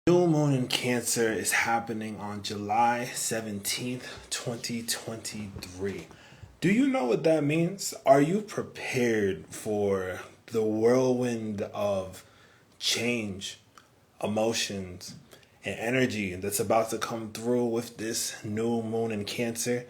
New moon in Cancer is happening on July 17th, 2023. Do you know what that means? Are you prepared for the whirlwind of change, emotions, and energy that's about to come through with this new moon in Cancer?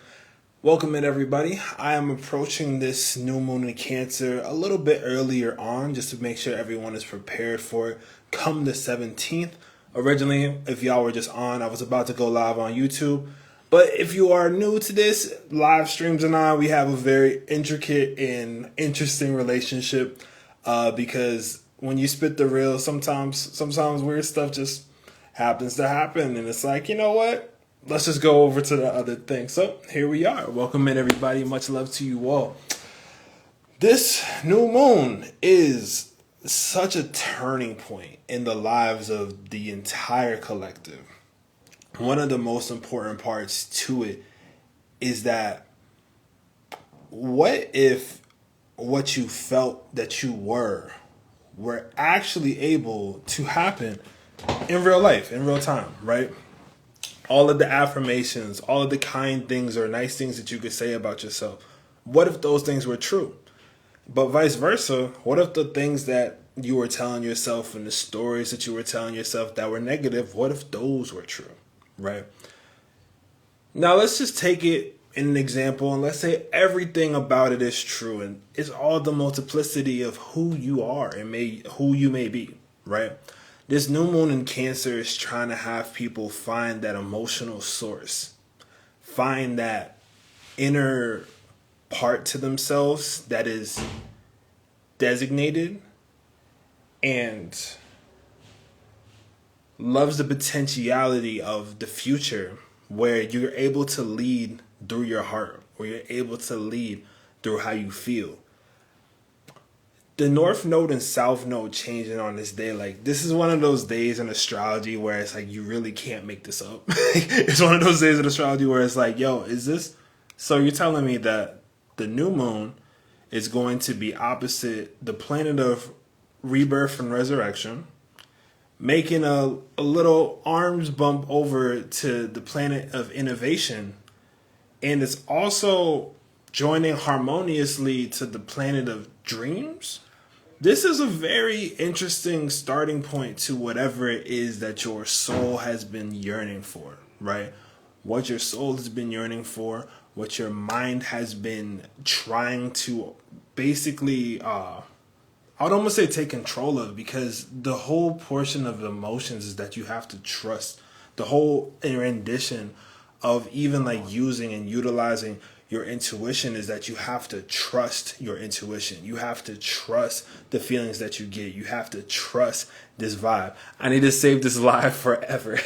Welcome in, everybody. I am approaching this new moon in Cancer a little bit earlier on just to make sure everyone is prepared for it come the 17th. Originally, if y'all were just on, I was about to go live on YouTube. But if you are new to this, live streams and we have a very intricate and interesting relationship because when you spit the real, sometimes weird stuff just happens to happen. And it's like, you know what? Let's just go over to the other thing. So here we are. Welcome in, everybody. Much love to you all. This new moon is such a turning point in the lives of the entire collective. One of the most important parts to it is that what if what you felt that you were actually able to happen in real life, in real time, right? All of the affirmations, all of the kind things or nice things that you could say about yourself. What if those things were true? But vice versa, what if the things that you were telling yourself and the stories that you were telling yourself that were negative, what if those were true, right? Now let's just take it in an example and let's say everything about it is true and it's all the multiplicity of who you are and who you may be, right? This new moon in Cancer is trying to have people find that emotional source, find that inner part to themselves that is designated and loves the potentiality of the future where you're able to lead through your heart, where you're able to lead through how you feel. The North Node and South Node changing on this day, like this is one of those days in astrology where it's like you really can't make this up. It's one of those days in astrology where it's like, yo, is this? So you're telling me that the new moon is going to be opposite the planet of rebirth and resurrection, making a little arms bump over to the planet of innovation, and it's also joining harmoniously to the planet of dreams. This is a very interesting starting point to whatever it is that your soul has been yearning for, right? What your soul has been yearning for, what your mind has been trying to basically, I would almost say take control of, because the whole portion of emotions is that you have to trust. The whole rendition of even like using and utilizing your intuition is that you have to trust your intuition. You have to trust the feelings that you get. You have to trust this vibe. I need to save this live forever.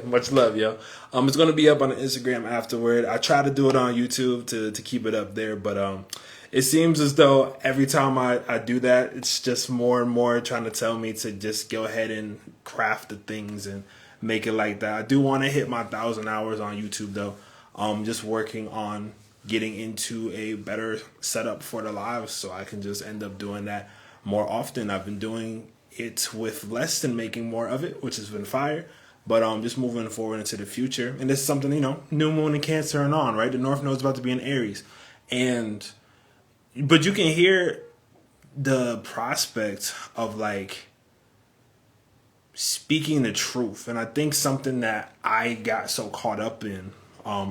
Much love, yo. It's going to be up on Instagram afterward. I try to do it on YouTube to keep it up there, but it seems as though every time I do that, it's just more and more trying to tell me to just go ahead and craft the things and make it like that. I do want to hit my 1,000 hours on YouTube though. Just working on getting into a better setup for the lives so I can just end up doing that more often. I've been doing it with less and making more of it, which has been fire. But just moving forward into the future. And this is something, new moon in Cancer and on, right? The North Node is about to be in Aries. But you can hear the prospect of like speaking the truth. And I think something that I got so caught up in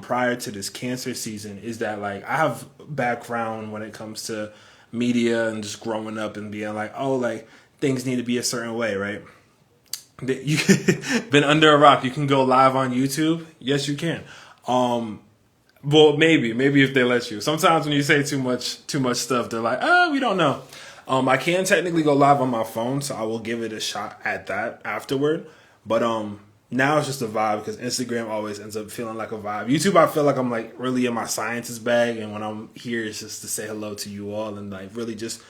prior to this Cancer season is that like I have background when it comes to media and just growing up and being like, oh, like things need to be a certain way, right? You been under a rock. You can go live on YouTube. Yes, you can. Well, maybe if they let you. Sometimes when you say too much stuff, they're like, oh, we don't know. I can technically go live on my phone, so I will give it a shot at that afterward. But now it's just a vibe because Instagram always ends up feeling like a vibe. YouTube, I feel like I'm like really in my sciences bag, and when I'm here, it's just to say hello to you all and like really just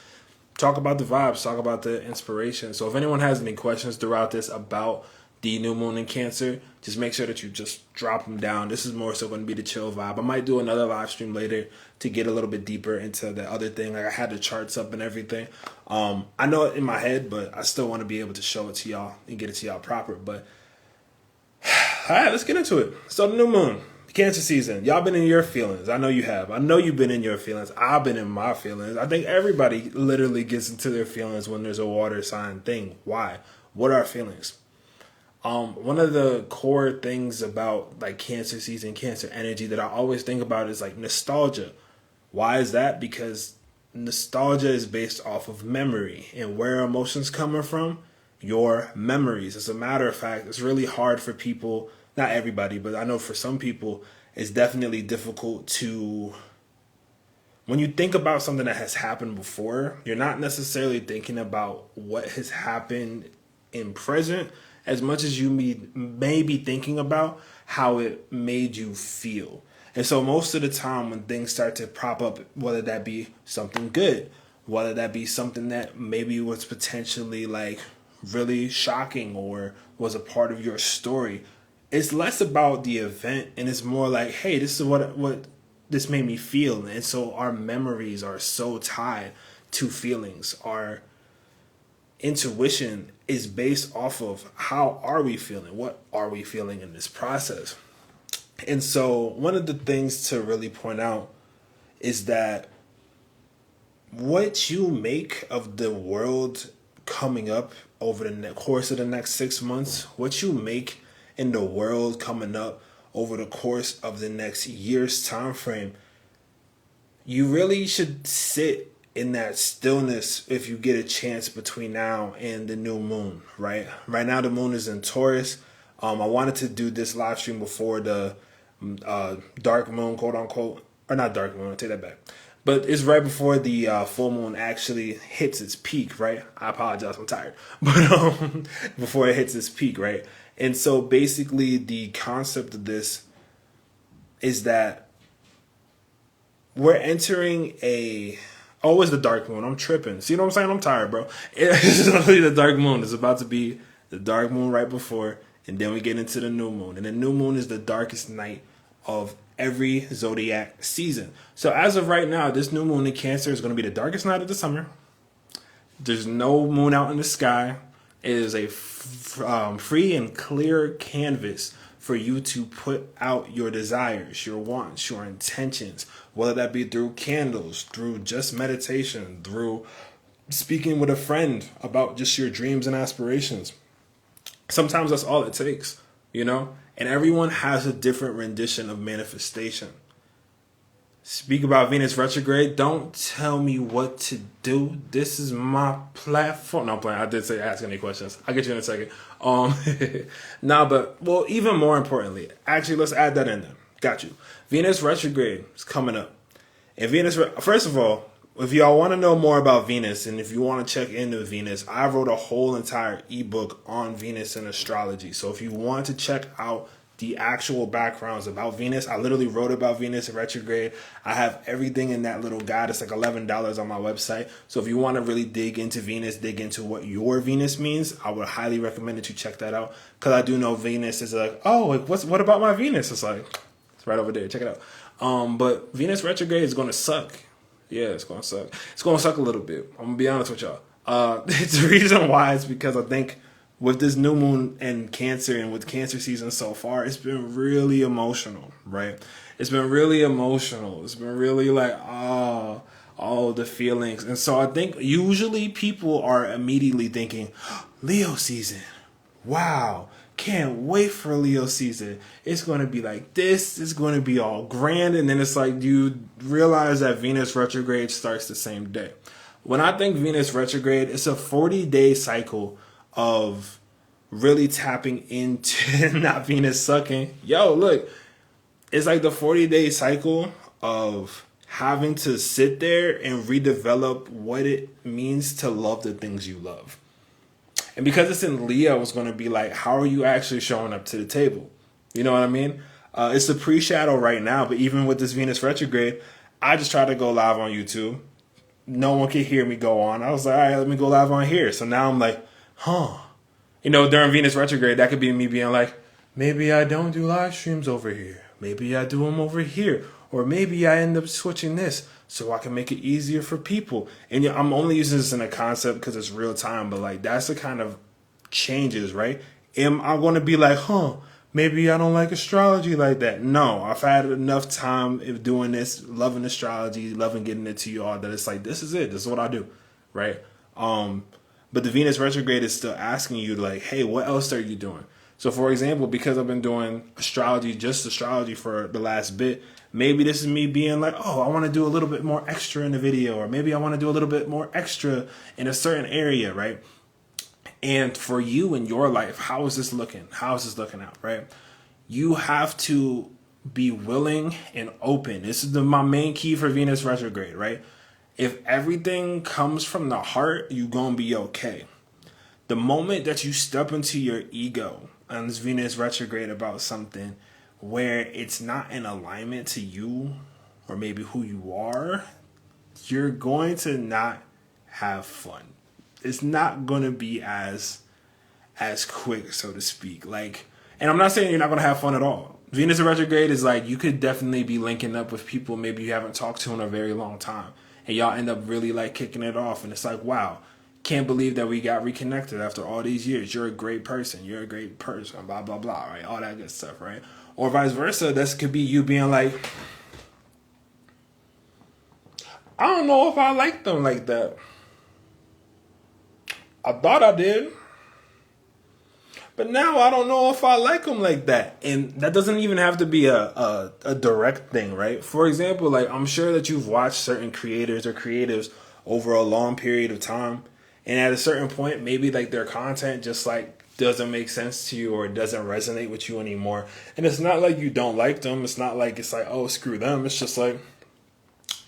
talk about the vibes, talk about the inspiration. So if anyone has any questions throughout this about the new moon in Cancer, just make sure that you just drop them down. This is more so going to be the chill vibe. I might do another live stream later to get a little bit deeper into the other thing. Like I had the charts up and everything. I know it in my head, but I still want to be able to show it to y'all and get it to y'all proper. But All right, let's get into it. So the new moon, Cancer season. Y'all been in your feelings. I know you have. I know you've been in your feelings. I've been in my feelings. I think everybody literally gets into their feelings when there's a water sign thing. Why? What are feelings? One of the core things about like Cancer season, Cancer energy that I always think about is like nostalgia. Why is that? Because nostalgia is based off of memory, and where emotions coming from, your memories. As a matter of fact, it's really hard for people, not everybody, but I know for some people, it's definitely difficult to, when you think about something that has happened before, you're not necessarily thinking about what has happened in present as much as you may be thinking about how it made you feel. And so most of the time when things start to prop up, whether that be something good, whether that be something that maybe was potentially like really shocking or was a part of your story, it's less about the event and it's more like, hey, this is what this made me feel. And so our memories are so tied to feelings. Our intuition is based off of how are we feeling? What are we feeling in this process? And so one of the things to really point out is that what you make of the world coming up over the course of the next 6 months, what you make in the world coming up over the course of the next year's time frame, you really should sit in that stillness if you get a chance between now and the new moon, right? Right now the moon is in Taurus. I wanted to do this live stream before the dark moon, quote unquote, or not dark moon, I'll take that back. But it's right before the full moon actually hits its peak, right? I apologize, I'm tired. But before it hits its peak, right? And so basically the concept of is that we're entering it's the dark moon. I'm tripping. See what I'm saying? I'm tired, bro. It's literally the dark moon. It's about to be the dark moon right before, and then we get into the new moon. And the new moon is the darkest night of every zodiac season. So as of right now, this new moon in Cancer is going to be the darkest night of the summer. There's no moon out in the sky. It is a free and clear canvas for you to put out your desires, your wants, your intentions, whether that be through candles, through just meditation, through speaking with a friend about just your dreams and aspirations. Sometimes that's all it takes, you know? And everyone has a different rendition of manifestation. Speak about Venus retrograde. Don't tell me what to do. This is my platform. No, I'm playing. I did say ask any questions. I'll get you in a second. Well, even more importantly, actually, let's add that in there. Got you. Venus retrograde is coming up. And first of all, if y'all want to know more about Venus and if you want to check into Venus, I wrote a whole entire ebook on Venus and astrology. So if you want to check out the actual backgrounds about Venus, I literally wrote about Venus and retrograde. I have everything in that little guide. It's like $11 on my website. So if you want to really dig into Venus, dig into what your Venus means, I would highly recommend that you check that out. Because I do know Venus is like, what about my Venus? It's like, it's right over there. Check it out. But Venus retrograde is going to suck. Yeah, it's going to suck. It's going to suck a little bit. I'm going to be honest with y'all. The reason why is because I think with this new moon and Cancer and with Cancer season so far, it's been really emotional, right? It's been really emotional. It's been really like, all the feelings. And so I think usually people are immediately thinking, Leo season. Wow. Can't wait for Leo season. It's going to be like this. It's going to be all grand. And then it's like you realize that Venus retrograde starts the same day. When I think Venus retrograde, it's a 40-day cycle of really tapping into not Venus sucking. Yo, look, it's like the 40-day cycle of having to sit there and redevelop what it means to love the things you love. And because it's in Leo, it's going to be like, how are you actually showing up to the table? You know what I mean? It's the pre-shadow right now, but even with this Venus retrograde, I just tried to go live on YouTube. No one could hear me go on. I was like, all right, let me go live on here. So now I'm like, you know, during Venus retrograde, that could be me being like, maybe I don't do live streams over here. Maybe I do them over here. Or maybe I end up switching this so I can make it easier for people. And I'm only using this in a concept because it's real time, but like that's the kind of changes, right? Am I going to be like, maybe I don't like astrology like that. No, I've had enough time of doing this, loving astrology, loving getting it to you all, that it's like, this is it. This is what I do, right? But the Venus retrograde is still asking you, like, hey, what else are you doing? So, for example, because I've been doing astrology, just astrology for the last bit, maybe this is me being like, oh, I want to do a little bit more extra in the video, or maybe I want to do a little bit more extra in a certain area, right? And for you in your life, how is this looking? How is this looking out, right? You have to be willing and open. This is my main key for Venus retrograde, right? If everything comes from the heart, you're going to be okay. The moment that you step into your ego on this Venus retrograde about something where it's not in alignment to you or maybe who you are, you're going to not have fun. It's not going to be as quick, so to speak. Like, and I'm not saying you're not going to have fun at all. Venus retrograde is like, you could definitely be linking up with people maybe you haven't talked to in a very long time, and y'all end up really like kicking it off, and it's like, wow, can't believe that we got reconnected after all these years. You're a great person. You're a great person. Blah, blah, blah, right? All that good stuff, right? Or vice versa. This could be you being like, I don't know if I like them like that. I thought I did, but now I don't know if I like them like that. And that doesn't even have to be a direct thing, right? For example, like, I'm sure that you've watched certain creators or creatives over a long period of time, and at a certain point, maybe like their content just like doesn't make sense to you, or it doesn't resonate with you anymore. And it's not like you don't like them. It's not like it's like, oh, screw them. It's just like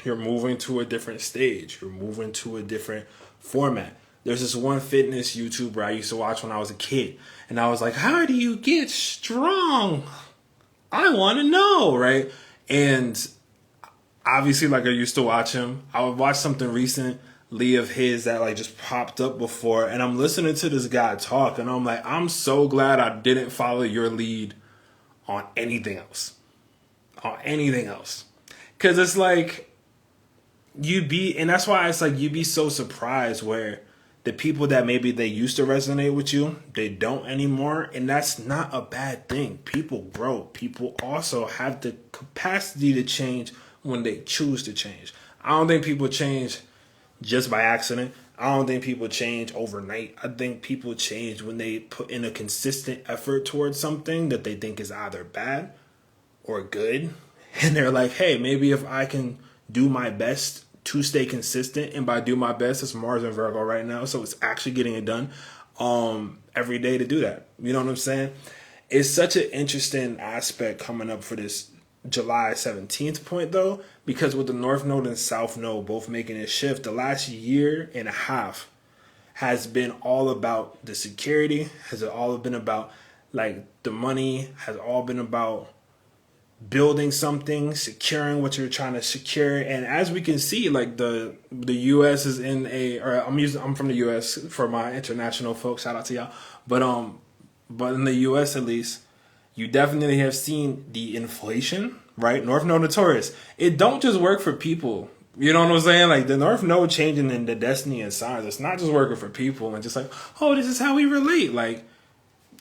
you're moving to a different stage. You're moving to a different format. There's this one fitness YouTuber I used to watch when I was a kid, and I was like, how do you get strong? I want to know, right? And obviously, like, I used to watch him. I would watch something recently of his that like just popped up before, and I'm listening to this guy talk, and I'm like, I'm so glad I didn't follow your lead on anything else. On anything else. Because it's like, and that's why it's like, you'd be so surprised where the people that maybe they used to resonate with you, they don't anymore. And that's not a bad thing. People grow. People also have the capacity to change when they choose to change. I don't think people change just by accident. I don't think people change overnight. I think people change when they put in a consistent effort towards something that they think is either bad or good. And they're like, hey, maybe if I can do my best to stay consistent, and by do my best, it's Mars and Virgo right now, so it's actually getting it done every day to do that. You know what I'm saying? It's such an interesting aspect coming up for this July 17th point, though, because with the North Node and South Node both making a shift, the last year and a half has been all about the security, has all been about like the money, has all been about building something, securing what you're trying to secure. And as we can see, like the US is in I'm from the US for my international folks, shout out to y'all. But in the US at least, you definitely have seen the inflation, right? North Node notorious. It don't just work for people. You know what I'm saying? Like the North Node changing in the destiny and signs. It's not just working for people and just like, oh, this is how we relate. Like,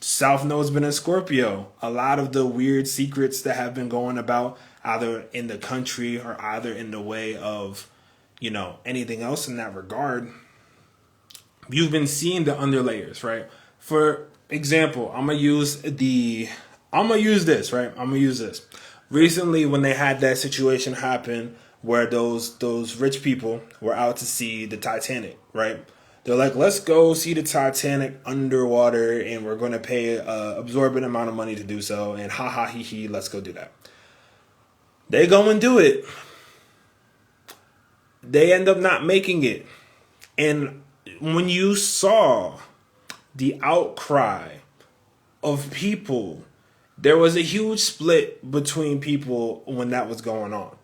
South Node's been in Scorpio. A lot of the weird secrets that have been going about either in the country or either in the way of, anything else in that regard, you've been seeing the underlayers, right? For example, I'm going to use this. Recently, when they had that situation happen where those rich people were out to see the Titanic, right? They're like, let's go see the Titanic underwater, and we're going to pay an absorbent amount of money to do so. And ha ha he he, let's go do that. They go and do it. They end up not making it. And when you saw the outcry of people, there was a huge split between people when that was going on.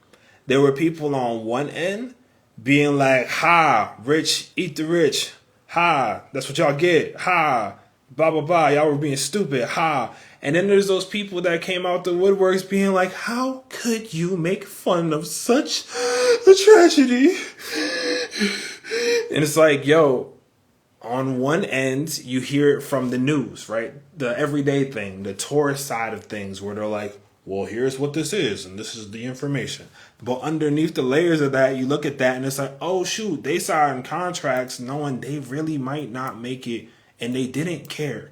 There were people on one end being like, ha, rich, eat the rich. Ha, that's what y'all get. Ha, blah, blah, blah. Y'all were being stupid. Ha. And then there's those people that came out the woodworks being like, how could you make fun of such a tragedy? And it's like, yo, on one end, you hear it from the news, right? The everyday thing, the Taurus side of things, where they're like, well, here's what this is, and this is the information. But underneath the layers of that, you look at that, and it's like, oh, shoot, they signed contracts knowing they really might not make it, and they didn't care.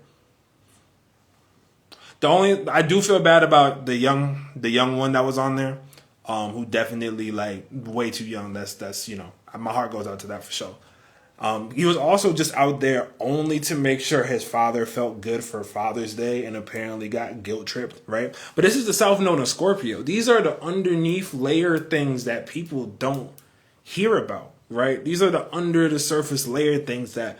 I do feel bad about the young one that was on there, who definitely like way too young. That's my heart goes out to that for sure. He was also just out there only to make sure his father felt good for Father's Day, and apparently got guilt tripped, right? But this is the South Node of Scorpio. These are the underneath layer things that people don't hear about, right? These are the under the surface layer things that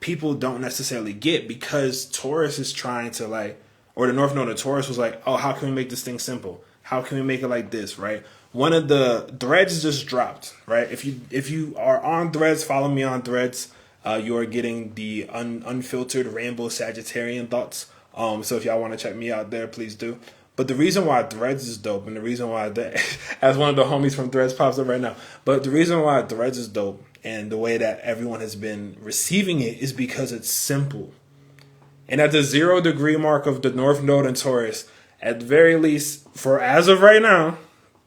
people don't necessarily get, because Taurus is trying to or the North Node of Taurus was like, oh, how can we make this thing simple? How can we make it like this, right? One of the threads just dropped, right? If you are on Threads, follow me on Threads. You are getting the unfiltered Rainbow Sagittarian thoughts. So if y'all want to check me out there, please do. But the reason why Threads is dope, and the reason why as one of the homies from Threads pops up right now, but the reason why Threads is dope and the way that everyone has been receiving it is because it's simple. And at the 0 degree mark of the North Node in Taurus, at the very least, as of right now,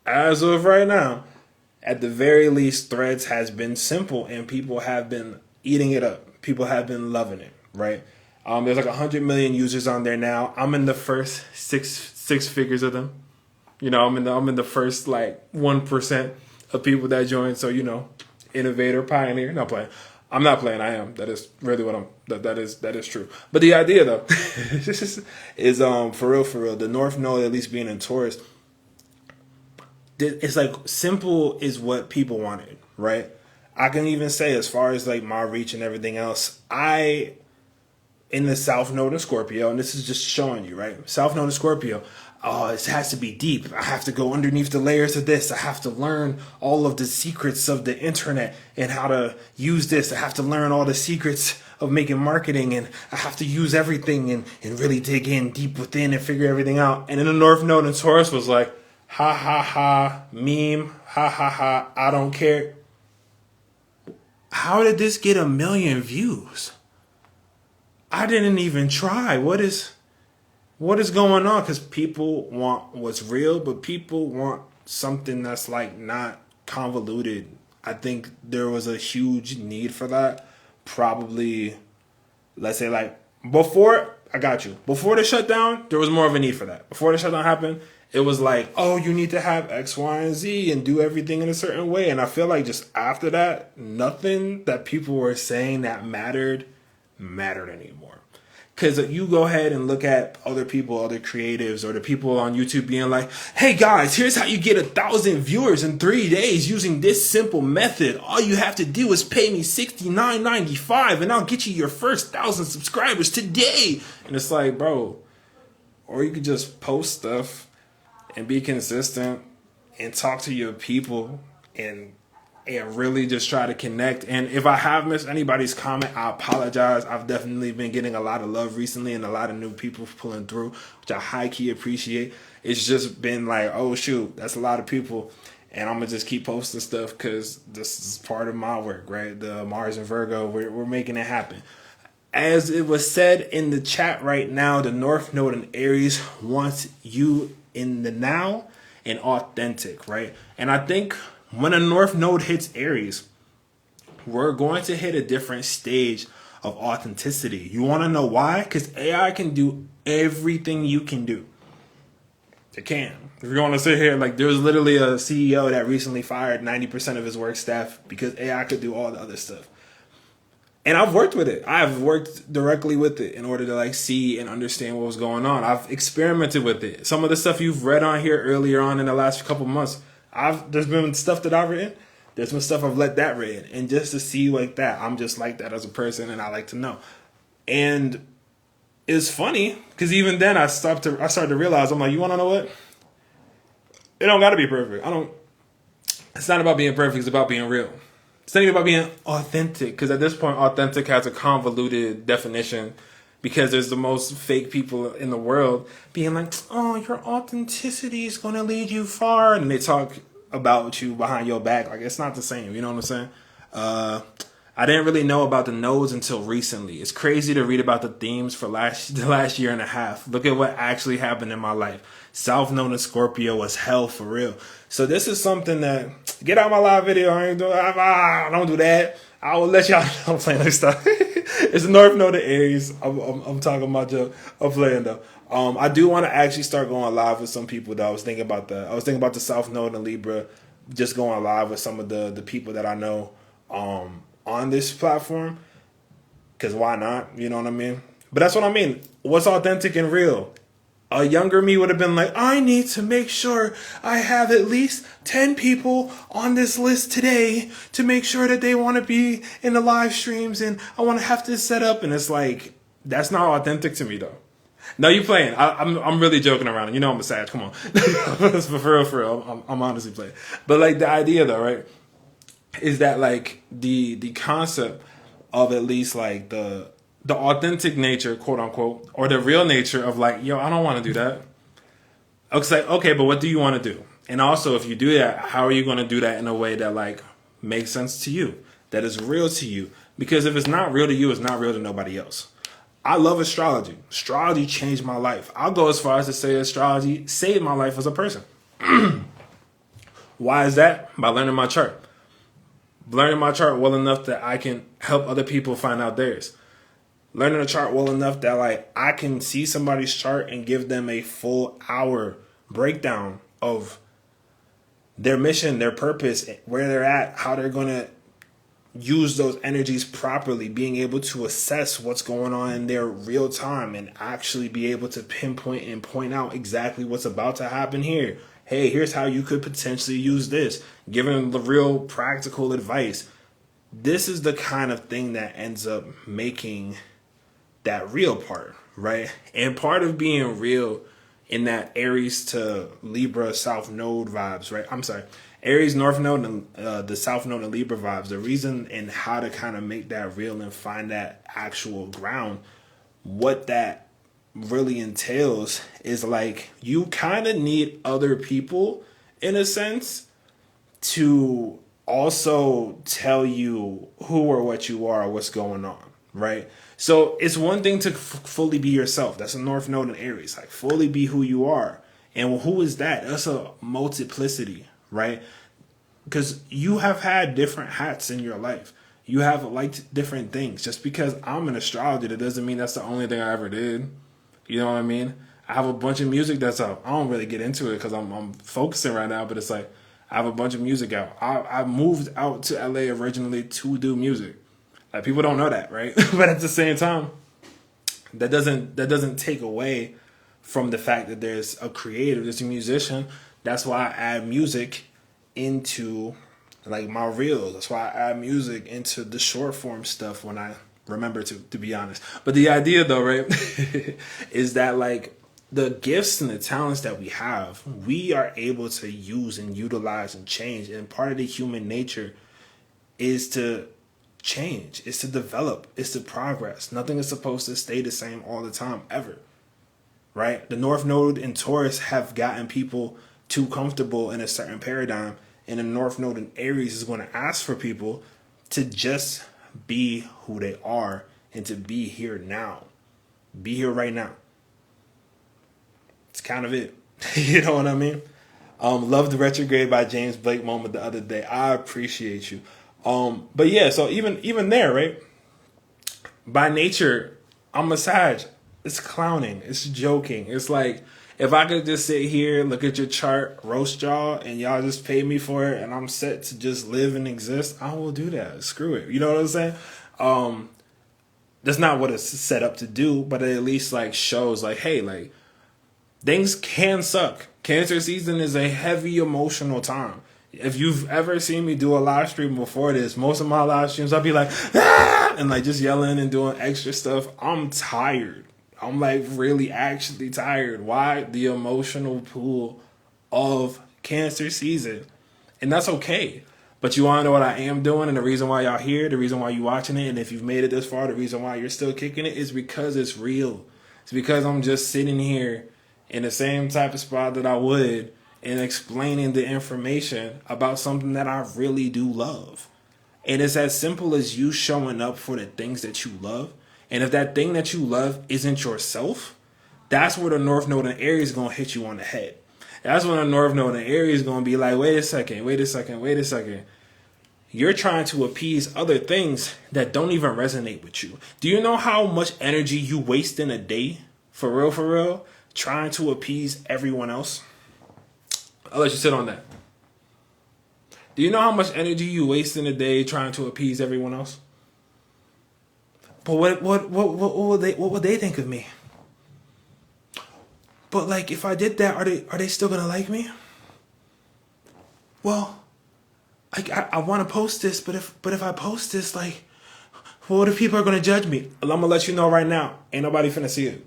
at the very least, Threads has been simple, and people have been eating it up. People have been loving it, right? There's like 100 million users on there now. I'm in the first six figures of them. I'm in the first 1% of people that join. So innovator, pioneer. Not playing. I'm not playing. I am. That is really what I'm. That is true. But the idea though is for real. The North Node, at least being in Taurus, it's like simple is what people wanted, right? I can even say, as far as my reach and everything else, in the South Node of Scorpio, and this is just showing you, right? South Node of Scorpio. Oh, it has to be deep. I have to go underneath the layers of this. I have to learn all of the secrets of the internet and how to use this. I have to learn all the secrets of making marketing, and I have to use everything and really dig in deep within and figure everything out. And then the North Node in Taurus was like, ha ha ha, meme, ha ha ha, I don't care. How did this get 1 million views? I didn't even try. What is going on? Because people want what's real, but people want something that's not convoluted. I think there was a huge need for that. Probably, let's say before the shutdown, there was more of a need for that. Before the shutdown happened, it was oh, you need to have X, Y, and Z and do everything in a certain way. And I feel like just after that, nothing that people were saying that mattered anymore. Because you go ahead and look at other people, other creatives, or the people on YouTube being like, hey guys, here's how you get 1,000 viewers in 3 days using this simple method. All you have to do is pay me $69.95 and I'll get you your first 1,000 subscribers today. And it's like, bro, or you could just post stuff and be consistent and talk to your people and really just try to connect. And if I have missed anybody's comment, I apologize. I've definitely been getting a lot of love recently and a lot of new people pulling through, which I high-key appreciate. It's just been oh, shoot, that's a lot of people. And I'm going to just keep posting stuff because this is part of my work, right? The Mars and Virgo, we're making it happen. As it was said in the chat right now, the North Node in Aries wants you in the now and authentic, right? And I think when a North Node hits Aries, we're going to hit a different stage of authenticity. You want to know why? Because AI can do everything you can do. It can. If you're going to sit here, there was literally a CEO that recently fired 90% of his work staff because AI could do all the other stuff. And I've worked with it. I've worked directly with it in order to see and understand what was going on. I've experimented with it. Some of the stuff you've read on here earlier on in the last couple months, there's been stuff that I've written. There's been stuff I've let that read. And just to see that, I'm just like that as a person, and I like to know. And it's funny, because even then I started to realize, I'm like, you want to know what? It don't got to be perfect. It's not about being perfect, it's about being real. It's not even about being authentic, because at this point, authentic has a convoluted definition, because there's the most fake people in the world being like, oh, your authenticity is going to lead you far. And they talk about you behind your back. It's not the same. You know what I'm saying? I didn't really know about the nodes until recently. It's crazy to read about the themes for the last year and a half. Look at what actually happened in my life. South Node in Scorpio was hell for real. So this is something that, get out my live video. I don't do that. I will let y'all know I'm playing this stuff. It's the North Node in Aries. I'm talking about I'm playing though. I do want to actually start going live with some people though. I was thinking about that. I was thinking about the South Node in Libra, just going live with some of the people that I know on this platform, because why not? You know what I mean? But that's what I mean. What's authentic and real? A younger me would have been like, I need to make sure I have at least 10 people on this list today to make sure that they want to be in the live streams, and I want to have this set up. And it's like, that's not authentic to me though. No, you playing. I'm really joking around. You know I'm a Sag. Come on. for real. I'm honestly playing. But like the idea though, right, is that like the concept of at least like the authentic nature, quote unquote, or the real nature of like, yo, I don't want to do that. It's like, okay, but what do you want to do? And also, if you do that, how are you going to do that in a way that like makes sense to you, that is real to you? Because if it's not real to you, it's not real to nobody else. I love astrology. Astrology changed my life. I'll go as far as to say astrology saved my life as a person. Why is that? By learning my chart. Learning my chart well enough that I can help other people find out theirs. Learning the chart well enough that like I can see somebody's chart and give them a full hour breakdown of their mission, their purpose, where they're at, how they're going to use those energies properly, being able to assess what's going on in their real time and actually be able to pinpoint and point out exactly what's about to happen here. Hey, here's how you could potentially use this, giving the real practical advice. This is the kind of thing that ends up making that real part, right? And part of being real in that Aries to Libra South Node vibes, right? I'm sorry, Aries North Node and the South Node and Libra vibes. The reason and how to kind of make that real and find that actual ground, what that really entails is like you kind of need other people in a sense to also tell you who or what you are or what's going on, right? So it's one thing to fully be yourself. That's a North Node in Aries. Like fully be who you are. And who is that? That's a multiplicity, right? Because you have had different hats in your life. You have liked different things. Just because I'm an astrologer, that doesn't mean that's the only thing I ever did. You know what I mean? I have a bunch of music that's out. I don't really get into it because I'm focusing right now. But it's like I have a bunch of music out. I moved out to LA originally to do music. Like people don't know that, right? But at the same time, that doesn't take away from the fact that there's a creator, there's a musician. That's why I add music into like my reels. That's why I add music into the short form stuff when I remember to be honest. But the idea though, right, is that like the gifts and the talents that we have, we are able to use and utilize and change. And part of the human nature is to change, is to develop, is to progress. Nothing is supposed to stay the same all the time, ever. Right? The North Node in Taurus have gotten people too comfortable in a certain paradigm, and the North Node in Aries is going to ask for people to just be who they are and to be here now. Be here right now. It's kind of it. You know what I mean? Love the Retrograde by James Blake moment the other day. I appreciate you. But yeah, so even there, right? By nature, I'm a Sag. It's clowning. It's joking. It's like, if I could just sit here, look at your chart, roast y'all, and y'all just pay me for it, and I'm set to just live and exist, I will do that. Screw it. You know what I'm saying? That's not what it's set up to do, but it at least like shows like, hey, like things can suck. Cancer season is a heavy emotional time. If you've ever seen me do a live stream before this, most of my live streams, I'll be like, ah! And like just yelling and doing extra stuff. I'm tired. I'm like really actually tired. Why? The emotional pool of Cancer season. And that's okay. But you want to know what I am doing, and the reason why y'all here, the reason why you watching it, and if you've made it this far, the reason why you're still kicking it is because it's real. It's because I'm just sitting here in the same type of spot that I would and explaining the information about something that I really do love. And it's as simple as you showing up for the things that you love. And if that thing that you love isn't yourself, that's where the North Node in Aries is going to hit you on the head. That's when the North Node in Aries is going to be like, wait a second. You're trying to appease other things that don't even resonate with you. Do you know how much energy you waste in a day, for real, trying to appease everyone else? I'll let you sit on that. Do you know how much energy you waste in a day trying to appease everyone else? But what would they think of me? But like, if I did that, are they still gonna like me? Well, I want to post this, but if I post this, like, what if people are gonna judge me? I'm gonna let you know right now, ain't nobody finna see it.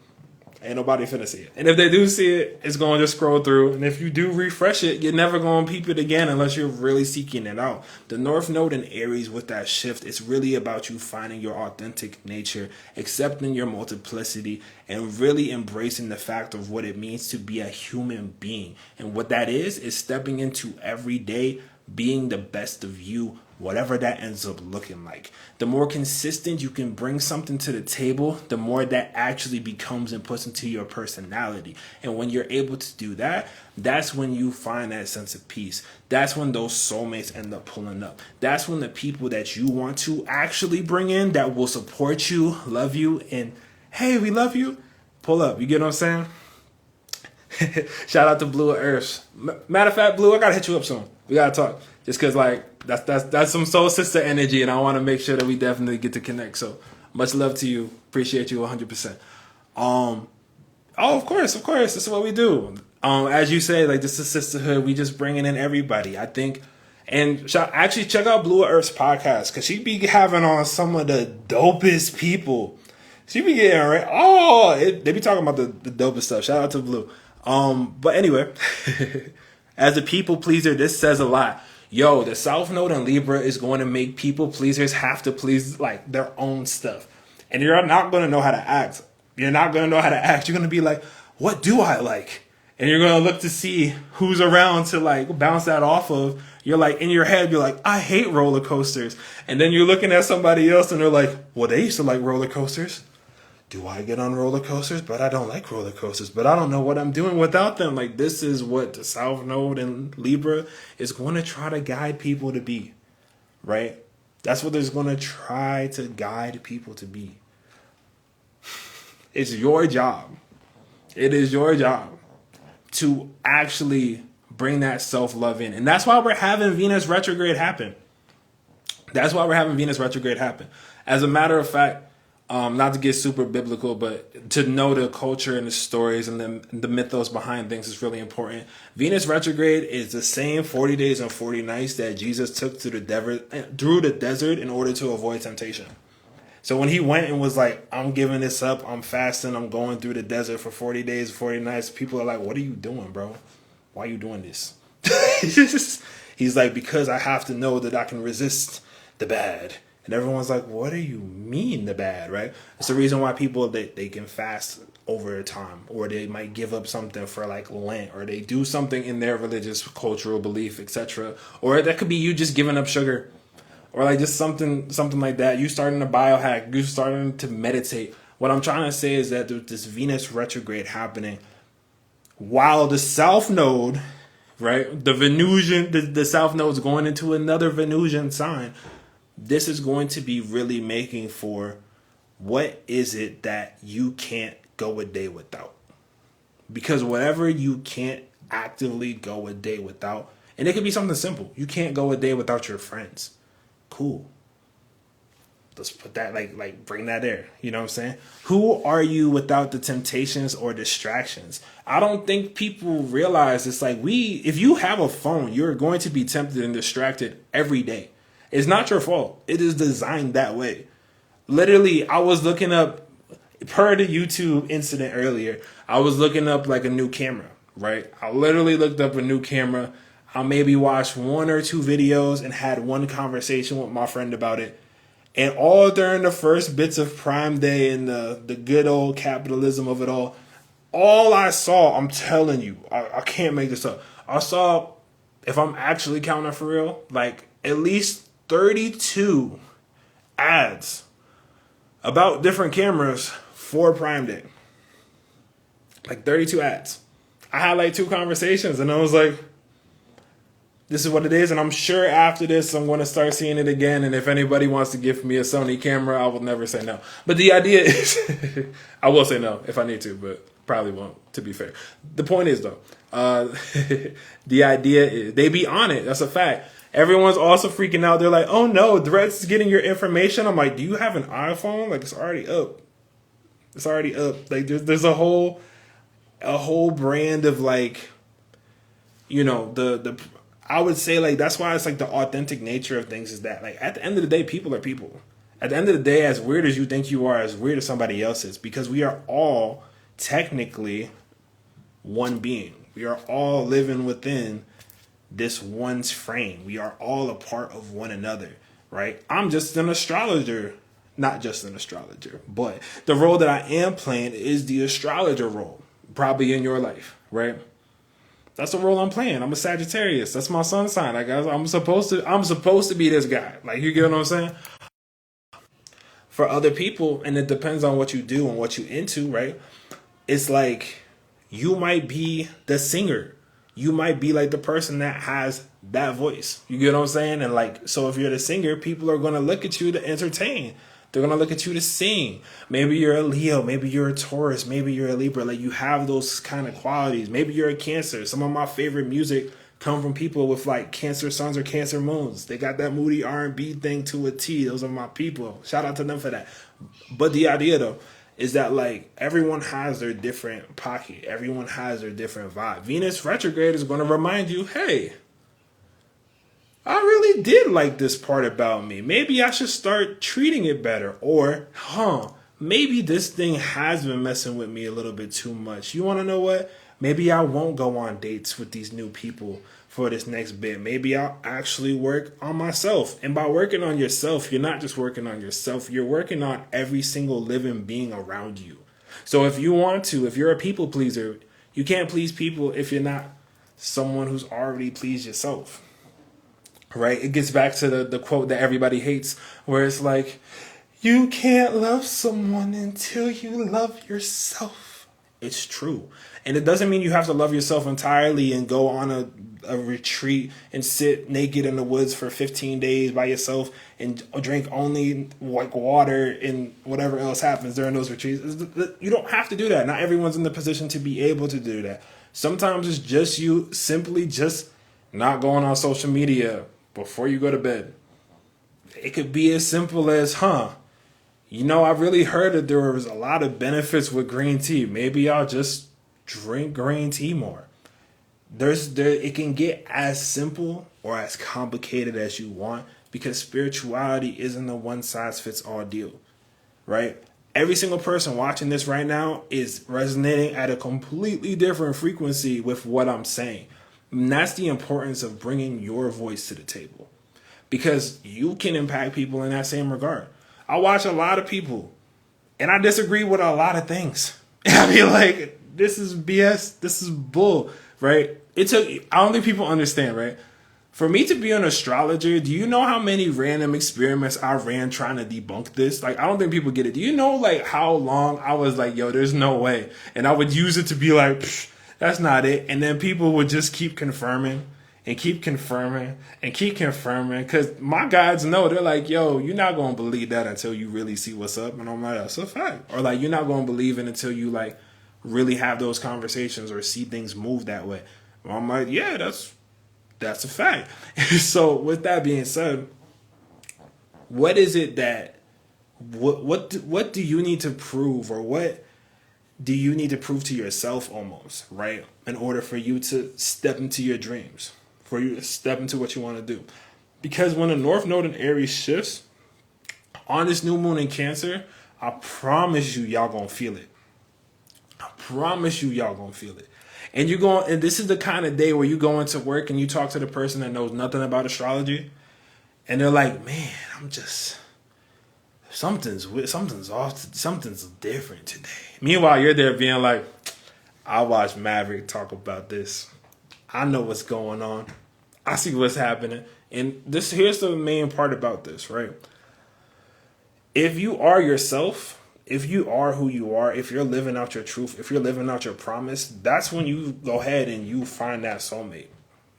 And if they do see it, it's going to just scroll through. And if you do refresh it, you're never going to peep it again unless you're really seeking it out. The North Node in Aries with that shift, it's really about you finding your authentic nature, accepting your multiplicity, and really embracing the fact of what it means to be a human being. And what that is stepping into every day, being the best of you, whatever that ends up looking like. The more consistent you can bring something to the table, the more that actually becomes and puts into your personality. And when you're able to do that, that's when you find that sense of peace. That's when those soulmates end up pulling up. That's when the people that you want to actually bring in that will support you, love you, and hey, we love you, pull up. You get what I'm saying? Shout out to Blue Earths. Matter of fact, Blue, I gotta hit you up soon. We gotta talk. Just cause like that's some soul sister energy, and I want to make sure that we definitely get to connect. So much love to you. Appreciate you 100%. Of course, this is what we do. As you say, like, this is sisterhood. We just bringing in everybody. I think, and actually check out Blue Earth's podcast because she be having on some of the dopest people. She be getting right. They be talking about the dopest stuff. Shout out to Blue. But anyway, as a people pleaser, this says a lot. Yo, the South Node in Libra is going to make people pleasers have to please like their own stuff. And you're not going to know how to act. You're not going to know how to act. You're going to be like, what do I like? And you're going to look to see who's around to like bounce that off of. You're like, in your head, you're like, I hate roller coasters. And then you're looking at somebody else and they're like, well, they used to like roller coasters. Do I get on roller coasters? But I don't like roller coasters. But I don't know what I'm doing without them. Like, this is what the South Node in Libra is going to try to guide people to be. Right? That's what it's going to try to guide people to be. It's your job. It is your job to actually bring that self-love in. And that's why we're having Venus retrograde happen. As a matter of fact, not to get super biblical, but to know the culture and the stories and the mythos behind things is really important. Venus retrograde is the same 40 days and 40 nights that Jesus took through the desert in order to avoid temptation. So when he went and was like, I'm giving this up, I'm fasting, I'm going through the desert for 40 days, 40 nights, people are like, what are you doing, bro? Why are you doing this? He's like, because I have to know that I can resist the bad. And everyone's like, what do you mean the bad, right? It's the reason why people, they can fast over time, or they might give up something for like Lent, or they do something in their religious, cultural belief, etc. Or that could be you just giving up sugar, or like just something like that. You starting to biohack, you starting to meditate. What I'm trying to say is that there's this Venus retrograde happening while the South Node, right, the South Node's going into another Venusian sign. This is going to be really making for what is it that you can't go a day without. Because whatever you can't actively go a day without, and it could be something simple. You can't go a day without your friends. Cool. Let's put that, like bring that there. You know what I'm saying? Who are you without the temptations or distractions? I don't think people realize it's like if you have a phone, you're going to be tempted and distracted every day. It's not your fault. It is designed that way. Literally, I was looking up, per the YouTube incident earlier, I was looking up like a new camera, right? I literally looked up a new camera. I maybe watched 1 or 2 videos and had one conversation with my friend about it. And all during the first bits of Prime Day and the good old capitalism of it all I saw, I'm telling you, I can't make this up. I saw, if I'm actually counting for real, like at least 32 ads about different cameras for Prime Day. Like 32 ads. I had like 2 conversations and I was like, this is what it is. And I'm sure after this, I'm going to start seeing it again. And if anybody wants to give me a Sony camera, I will never say no. But the idea is, I will say no if I need to, but probably won't, to be fair. The point is, though, the idea is they be on it. That's a fact. Everyone's also freaking out. They're like, oh no, Threads is getting your information. I'm like, do you have an iPhone? Like, it's already up. It's already up. Like, there's a whole brand of like, you know, I would say like that's why it's like the authentic nature of things is that like at the end of the day, people are people. At the end of the day, as weird as you think you are, as weird as somebody else is, because we are all technically one being. We are all living within this one's frame. We are all a part of one another, right? I'm just an astrologer, not just an astrologer, but the role that I am playing is the astrologer role, probably in your life, right? That's the role I'm playing. I'm a Sagittarius. That's my sun sign. Like I'm supposed to be this guy. Like, you get what I'm saying? For other people, and it depends on what you do and what you into, right? It's like you might be the singer. You might be like the person that has that voice. You get what I'm saying? And like, so if you're the singer, people are going to look at you to entertain. They're going to look at you to sing. Maybe you're a Leo. Maybe you're a Taurus. Maybe you're a Libra. Like, you have those kind of qualities. Maybe you're a Cancer. Some of my favorite music come from people with like Cancer suns or Cancer moons. They got that moody R&B thing to a T. Those are my people. Shout out to them for that. But the idea though is that like everyone has their different pocket. Everyone has their different vibe. Venus retrograde is going to remind you, hey, I really did like this part about me. Maybe I should start treating it better. Or, maybe this thing has been messing with me a little bit too much. You want to know what? Maybe I won't go on dates with these new people for this next bit. Maybe I'll actually work on myself. And by working on yourself, you're not just working on yourself. You're working on every single living being around you. So if you want to, if you're a people pleaser, you can't please people if you're not someone who's already pleased yourself. Right? It gets back to the quote that everybody hates, where it's like, you can't love someone until you love yourself. It's true. And it doesn't mean you have to love yourself entirely and go on a retreat and sit naked in the woods for 15 days by yourself and drink only like water and whatever else happens during those retreats. You don't have to do that. Not everyone's in the position to be able to do that. Sometimes it's just you simply just not going on social media before you go to bed. It could be as simple as, I really heard that there was a lot of benefits with green tea. Maybe I'll just drink green tea more. It can get as simple or as complicated as you want, because spirituality isn't a one-size-fits-all deal, right? Every single person watching this right now is resonating at a completely different frequency with what I'm saying. And that's the importance of bringing your voice to the table, because you can impact people in that same regard. I watch a lot of people and I disagree with a lot of things. I mean, like, this is BS. This is bull, right? I don't think people understand, right? For me to be an astrologer, do you know how many random experiments I ran trying to debunk this? Like, I don't think people get it. Do you know, like, how long I was like, yo, there's no way. And I would use it to be like, that's not it. And then people would just keep confirming and keep confirming and keep confirming. Because my guides know, they're like, yo, you're not going to believe that until you really see what's up. And I'm like, that's a fact. Or like, you're not going to believe it until you like really have those conversations or see things move that way. Well, I'm like, yeah, that's a fact. So with that being said, what is it that, what do you need to prove, or what do you need to prove to yourself almost, right? In order for you to step into your dreams, for you to step into what you want to do. Because when the North Node in Aries shifts on this new moon in Cancer, I promise you, y'all gonna feel it. I promise you, y'all gonna feel it. And and this is the kind of day where you go into work and you talk to the person that knows nothing about astrology, and they're like, man, something's off, something's different today. Meanwhile, you're there being like, I watched Maverick talk about this. I know what's going on. I see what's happening. And here's the main part about this, right? If you are yourself, if you are who you are, if you're living out your truth, if you're living out your promise, that's when you go ahead and you find that soulmate.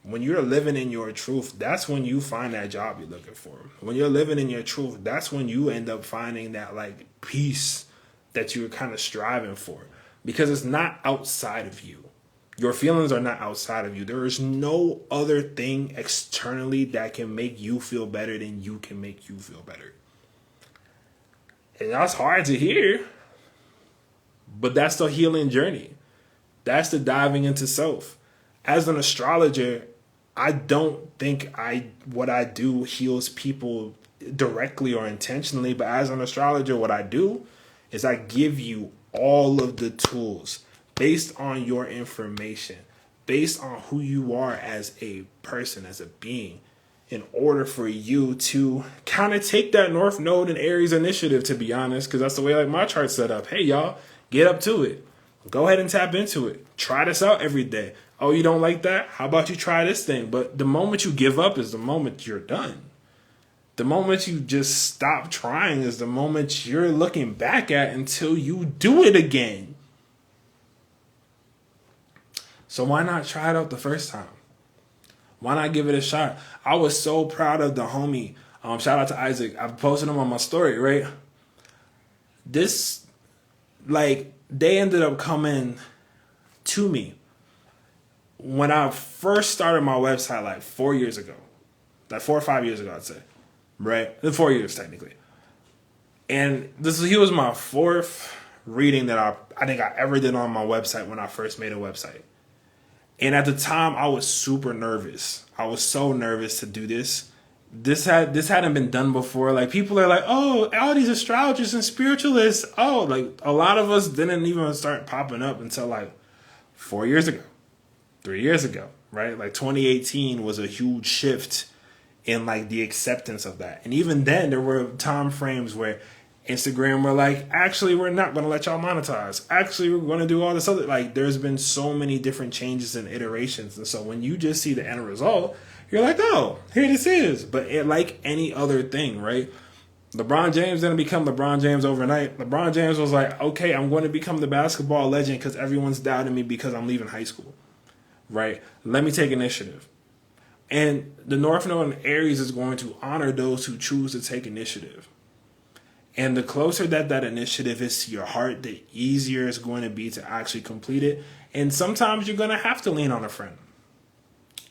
When you're living in your truth, that's when you find that job you're looking for. When you're living in your truth, that's when you end up finding that like peace that you're kind of striving for, because it's not outside of you. Your feelings are not outside of you. There is no other thing externally that can make you feel better than you can make you feel better. And that's hard to hear, but that's the healing journey. That's the diving into self. As an astrologer, I don't think what I do heals people directly or intentionally, but as an astrologer, what I do is I give you all of the tools based on your information, based on who you are as a person, as a being, in order for you to kind of take that North Node and Aries initiative, to be honest, because that's the way like my chart's set up. Hey, y'all, get up to it. Go ahead and tap into it. Try this out every day. Oh, you don't like that? How about you try this thing? But the moment you give up is the moment you're done. The moment you just stop trying is the moment you're looking back at until you do it again. So why not try it out the first time? Why not give it a shot? I was so proud of the homie. Shout out to Isaac. I posted him on my story, right? They ended up coming to me when I first started my website like 4 years ago. Like 4 or 5 years ago, I'd say. Right? 4 years, technically. And he was my fourth reading that I think I ever did on my website when I first made a website. And at the time, I was super nervous. I was so nervous to do this. This hadn't been done before. Like, people are like, oh, all these astrologers and spiritualists. Oh, like, a lot of us didn't even start popping up until like 4 years ago, 3 years ago, right? Like 2018 was a huge shift in like the acceptance of that. And even then, there were time frames where Instagram were like, actually, we're not going to let y'all monetize. Actually, we're going to do all this other. Like, there's been so many different changes and iterations. And so when you just see the end result, you're like, oh, here this is. But like any other thing, right? LeBron James didn't become LeBron James overnight. LeBron James was like, okay, I'm going to become the basketball legend because everyone's doubting me because I'm leaving high school, right? Let me take initiative. And the North Node and Aries is going to honor those who choose to take initiative. And the closer that initiative is to your heart, the easier it's going to be to actually complete it. And sometimes you're going to have to lean on a friend.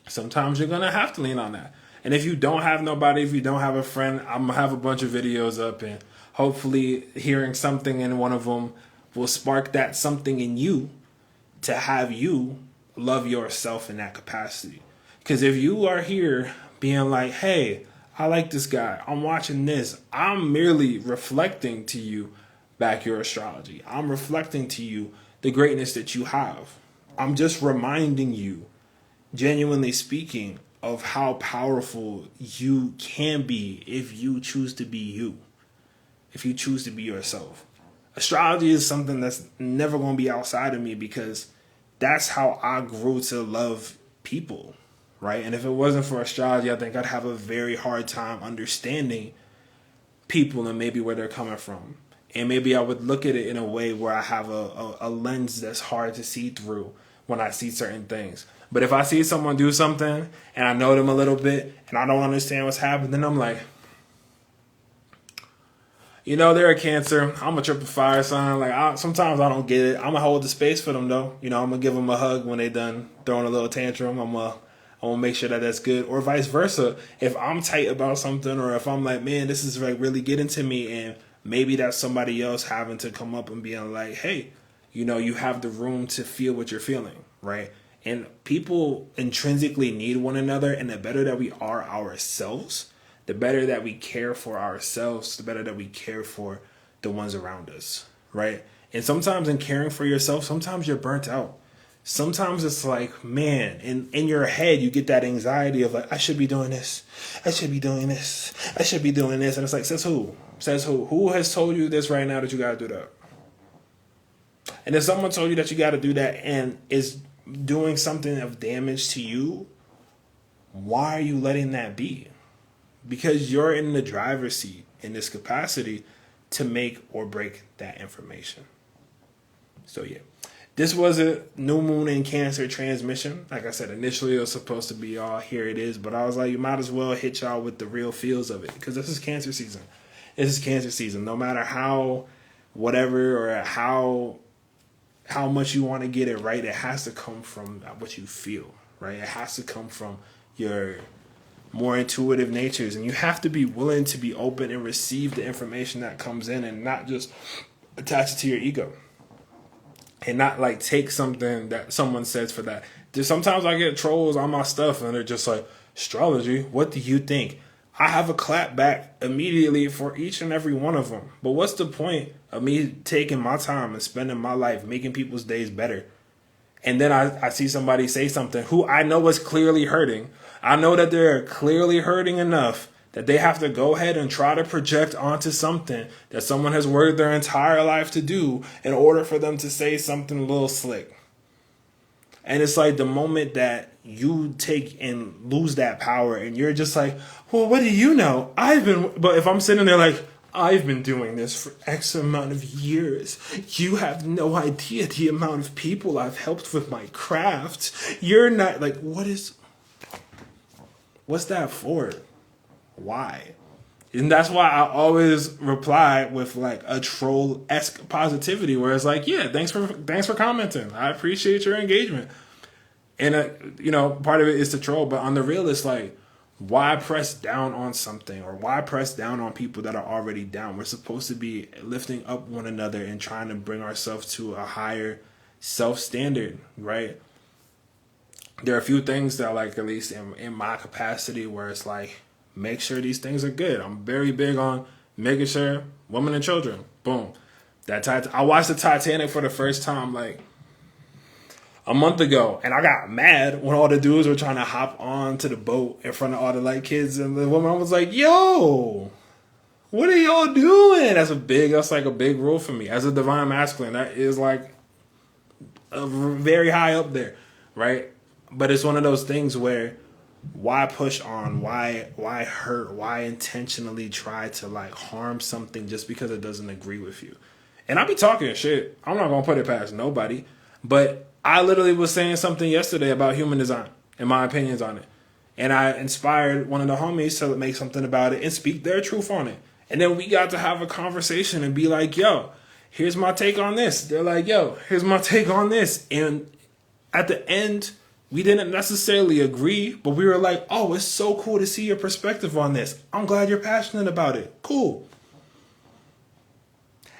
Sometimes you're going to have to lean on that. And if you don't have nobody, if you don't have a friend, I'm going to have a bunch of videos up, and hopefully hearing something in one of them will spark that something in you to have you love yourself in that capacity. Because if you are here being like, hey, I like this guy, I'm watching this, I'm merely reflecting to you back your astrology. I'm reflecting to you the greatness that you have. I'm just reminding you, genuinely speaking, of how powerful you can be if you choose to be you, if you choose to be yourself. Astrology is something that's never going to be outside of me because that's how I grew to love people. Right? And if it wasn't for astrology, I think I'd have a very hard time understanding people and maybe where they're coming from. And maybe I would look at it in a way where I have a lens that's hard to see through when I see certain things. But if I see someone do something and I know them a little bit and I don't understand what's happening, then I'm like, they're a Cancer. I'm a triple fire sign. Like, sometimes I don't get it. I'm going to hold the space for them, though. I'm going to give them a hug when they're done throwing a little tantrum. I want to make sure that that's good, or vice versa. If I'm tight about something, or if I'm like, man, this is like really getting to me, and maybe that's somebody else having to come up and being like, hey, you have the room to feel what you're feeling, right? And people intrinsically need one another, and the better that we are ourselves, the better that we care for ourselves, the better that we care for the ones around us, right? And sometimes in caring for yourself, sometimes you're burnt out. Sometimes it's like, man, in your head, you get that anxiety of like, I should be doing this. I should be doing this. I should be doing this. And it's like, says who? Says who? Who has told you this right now that you got to do that? And if someone told you that you got to do that and is doing something of damage to you, why are you letting that be? Because you're in the driver's seat in this capacity to make or break that information. So yeah, this was a new moon in Cancer transmission. Like I said, initially it was supposed to be all here it is, but I was like, you might as well hit y'all with the real feels of it, because this is Cancer season. This is Cancer season. No matter how, whatever, or how much you want to get it right, it has to come from what you feel, right? It has to come from your more intuitive natures, and you have to be willing to be open and receive the information that comes in, and not just attach it to your ego, and not like take something that someone says for that. There's sometimes I get trolls on my stuff and they're just like, astrology, what do you think? I have a clap back immediately for each and every one of them. But what's the point of me taking my time and spending my life making people's days better? And then I see somebody say something who I know is clearly hurting. I know that they're clearly hurting enough that they have to go ahead and try to project onto something that someone has worked their entire life to do in order for them to say something a little slick. And it's like the moment that you take and lose that power and you're just like, well, what do you know? But if I'm sitting there like, I've been doing this for X amount of years. You have no idea the amount of people I've helped with my craft. You're not like, what's that for? Why? And that's why I always reply with like a troll-esque positivity where it's like, yeah, thanks for commenting. I appreciate your engagement. And, part of it is to troll. But on the real, it's like, why press down on something, or why press down on people that are already down? We're supposed to be lifting up one another and trying to bring ourselves to a higher self-standard, right? There are a few things that, like, at least in my capacity, where it's like, make sure these things are good. I'm very big on making sure women and children, boom. I watched the Titanic for the first time, like, a month ago, and I got mad when all the dudes were trying to hop on to the boat in front of all the like kids, and the woman was like, yo, what are y'all doing? That's like a big rule for me. As a divine masculine, that is like a very high up there, right? But it's one of those things where, why push on? Why hurt? Why intentionally try to like harm something just because it doesn't agree with you? And I be talking shit. I'm not gonna put it past nobody, but I literally was saying something yesterday about human design and my opinions on it. And I inspired one of the homies to make something about it and speak their truth on it. And then we got to have a conversation and be like, yo, here's my take on this. They're like, yo, here's my take on this. And at the end, we didn't necessarily agree, but we were like, oh, it's so cool to see your perspective on this. I'm glad you're passionate about it. Cool.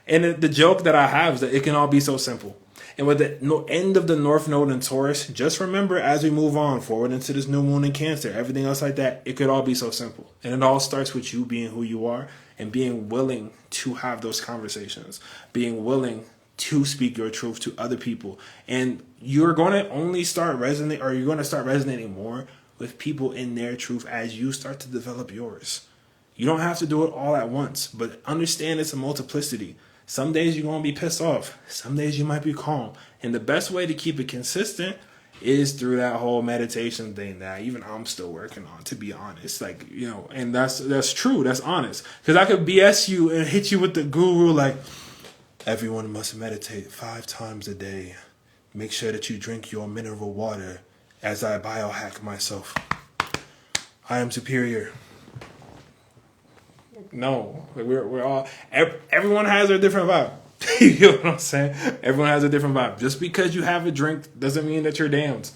And the joke that I have is that it can all be so simple. And with the end of the North Node in Taurus, just remember, as we move on forward into this new moon in Cancer, everything else like that, it could all be so simple. And it all starts with you being who you are and being willing to have those conversations, being willing to speak your truth to other people. And you're going to only start resonating more with people in their truth as you start to develop yours. You don't have to do it all at once, but understand it's a multiplicity. Some days you're going to be pissed off. Some days you might be calm. And the best way to keep it consistent is through that whole meditation thing that even I'm still working on, to be honest. Like, and that's true. That's honest. Because I could BS you and hit you with the guru like, everyone must meditate 5 times a day. Make sure that you drink your mineral water as I biohack myself. I am superior. No, we're all, everyone has a different vibe. You know what I'm saying? Everyone has a different vibe. Just because you have a drink doesn't mean that you're damned.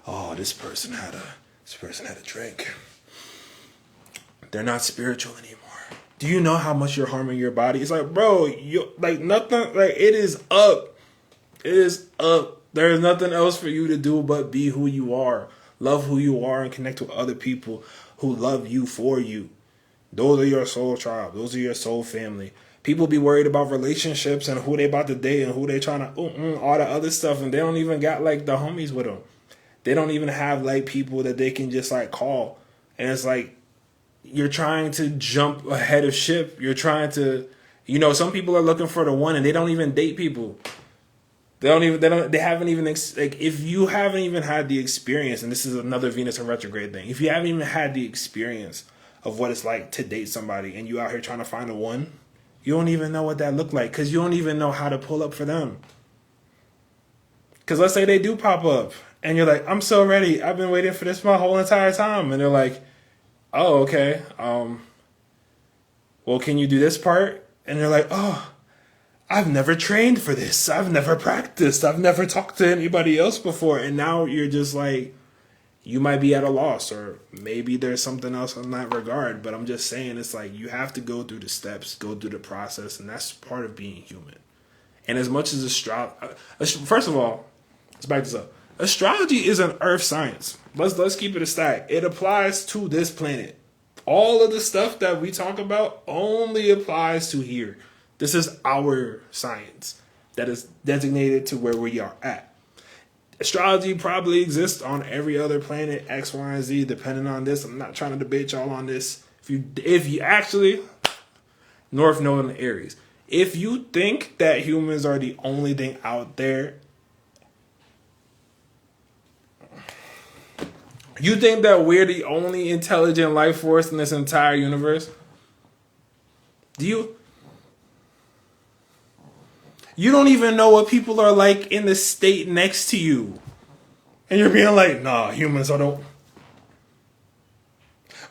Oh, this person had a drink. They're not spiritual anymore. Do you know how much you're harming your body? It's like, bro, nothing, like, it is up. It is up. There is nothing else for you to do but be who you are. Love who you are and connect with other people who love you for you. Those are your soul tribe. Those are your soul family. People be worried about relationships and who they about to date and who they trying to, all the other stuff. And they don't even got like the homies with them. They don't even have like people that they can just like call. And it's like, you're trying to jump ahead of ship. You're trying to, some people are looking for the one and they don't even date people. They haven't even, like, if you haven't even had the experience, and this is another Venus and retrograde thing, if you haven't even had the experience of what it's like to date somebody and you out here trying to find a one, you don't even know what that looked like because you don't even know how to pull up for them. Because let's say they do pop up and you're like, I'm so ready. I've been waiting for this my whole entire time. And they're like, oh, okay. Well, can you do this part? And they're like, oh, I've never trained for this. I've never practiced. I've never talked to anybody else before. And now you're just like, you might be at a loss, or maybe there's something else in that regard. But I'm just saying, it's like you have to go through the steps, go through the process, and that's part of being human. And as much as first of all, let's back this up. Astrology is an earth science. Let's keep it a stack. It applies to this planet. All of the stuff that we talk about only applies to here. This is our science that is designated to where we are at. Astrology probably exists on every other planet, X, Y, and Z, depending on this. I'm not trying to debate y'all on this. If you actually, North Node and Aries. If you think that humans are the only thing out there, you think that we're the only intelligent life force in this entire universe? You don't even know what people are like in the state next to you. And you're being like, nah, humans are the...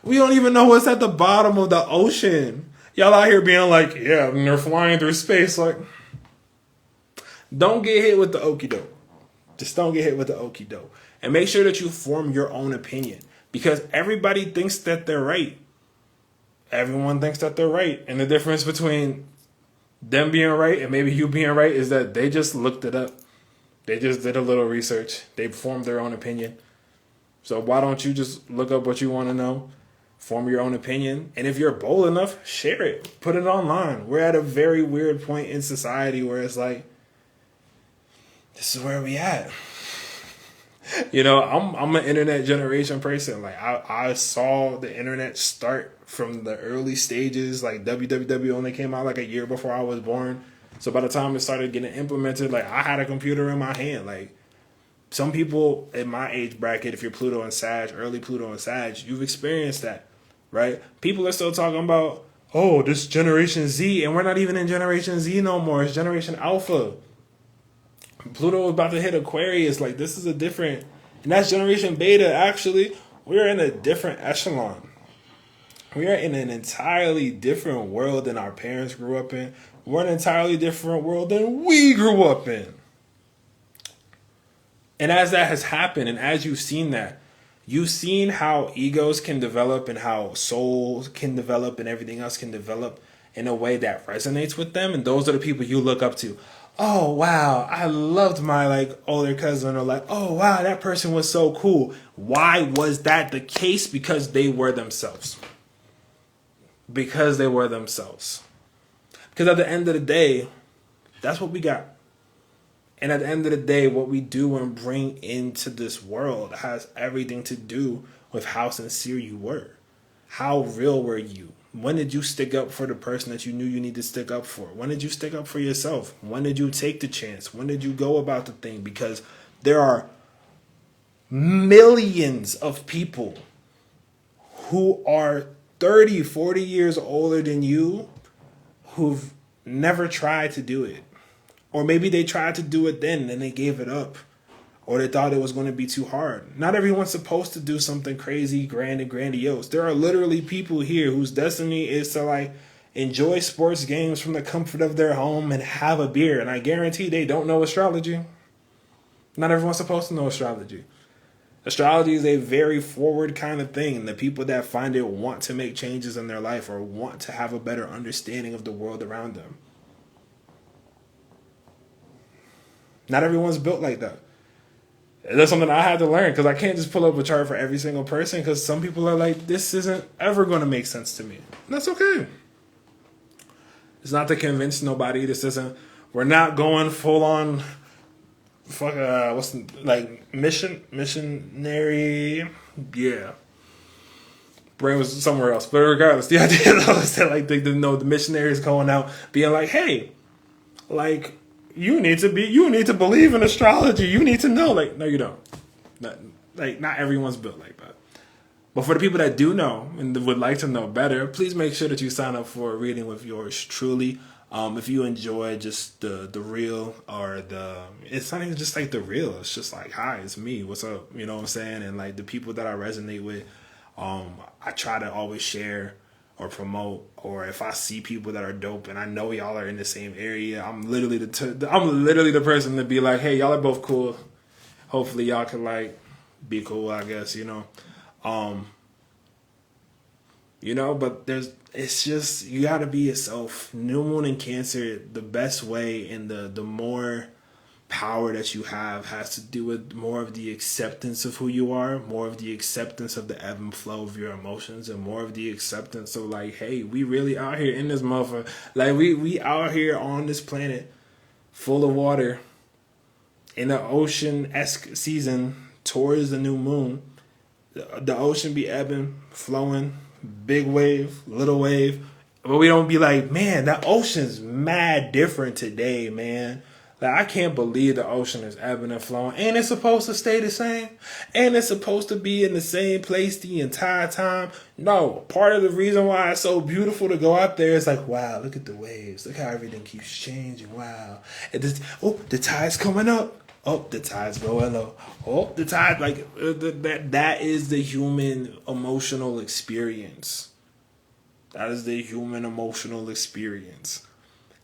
We don't even know what's at the bottom of the ocean. Y'all out here being like, yeah, and they're flying through space. Like, don't get hit with the okie doke. Just don't get hit with the okie doke. And make sure that you form your own opinion. Because everybody thinks that they're right. Everyone thinks that they're right. And the difference between them being right and maybe you being right is that they just looked it up. They just did a little research. They formed their own opinion. So why don't you just look up what you want to know, form your own opinion, and if you're bold enough, share it. Put it online. We're at a very weird point in society where it's like, this is where we at. You know, I'm an internet generation person. Like I saw the internet start from the early stages. Like www only came out like a year before I was born. So by the time it started getting implemented, like I had a computer in my hand. Like some people in my age bracket, if you're Pluto and Sag, early Pluto and Sag, you've experienced that, right? People are still talking about, oh, this Generation Z, and we're not even in Generation Z no more. It's Generation Alpha. Pluto is about to hit Aquarius. Like, this is a different... And that's Generation Beta, actually. We're in a different echelon. We are in an entirely different world than our parents grew up in. We're in an entirely different world than we grew up in. And as that has happened, and as you've seen that, you've seen how egos can develop and how souls can develop and everything else can develop in a way that resonates with them. And those are the people you look up to. Oh, wow, I loved my older cousin, or oh, wow, that person was so cool. Why was that the case? Because they were themselves. Because they were themselves. Because at the end of the day, that's what we got. And at the end of the day, what we do and bring into this world has everything to do with how sincere you were. How real were you? When did you stick up for the person that you knew you need to stick up for? When did you stick up for yourself? When did you take the chance? When did you go about the thing? Because there are millions of people who are 30, 40 years older than you who've never tried to do it. Or maybe they tried to do it then and they gave it up. Or they thought it was going to be too hard. Not everyone's supposed to do something crazy, grand, and grandiose. There are literally people here whose destiny is to enjoy sports games from the comfort of their home and have a beer. And I guarantee they don't know astrology. Not everyone's supposed to know astrology. Astrology is a very forward kind of thing. The people that find it want to make changes in their life or want to have a better understanding of the world around them. Not everyone's built like that. That's something I had to learn because I can't just pull up a chart for every single person because some people are like, this isn't ever going to make sense to me. And that's okay. It's not to convince nobody. We're not going full on missionary. Yeah. Brain was somewhere else. But regardless, the idea though is that the missionaries going out being like, hey, you need to believe in astrology. You need to know. Like, no, you don't. Not everyone's built like that. But for the people that do know and would like to know better, please make sure that you sign up for a reading with yours truly. If you enjoy just the real or it's not even just like the real. It's just like, hi, it's me. What's up? You know what I'm saying? And like the people that I resonate with, I try to always share or promote. Or if I see people that are dope and I know y'all are in the same area, I'm literally the person to be like, hey, y'all are both cool. Hopefully y'all can like be cool, I guess, you know. But it's just, you gotta be yourself. New Moon in Cancer, the best way and the more power that you have has to do with more of the acceptance of who you are, more of the acceptance of the ebb and flow of your emotions, and more of the acceptance of like, hey, we really out here in this motherfucker. Like we out here on this planet full of water in an ocean-esque season towards the new moon. The ocean be ebbing, flowing, big wave, little wave. But we don't be like, man, that ocean's mad different today, man. Like, I can't believe the ocean is ebbing and flowing. And it's supposed to stay the same. And it's supposed to be in the same place the entire time. No, part of the reason why it's so beautiful to go out there is like, wow, look at the waves. Look how everything keeps changing. Wow. The tide's coming up. Oh, the tide's going low. Oh, the tide, like, that is the human emotional experience. That is the human emotional experience.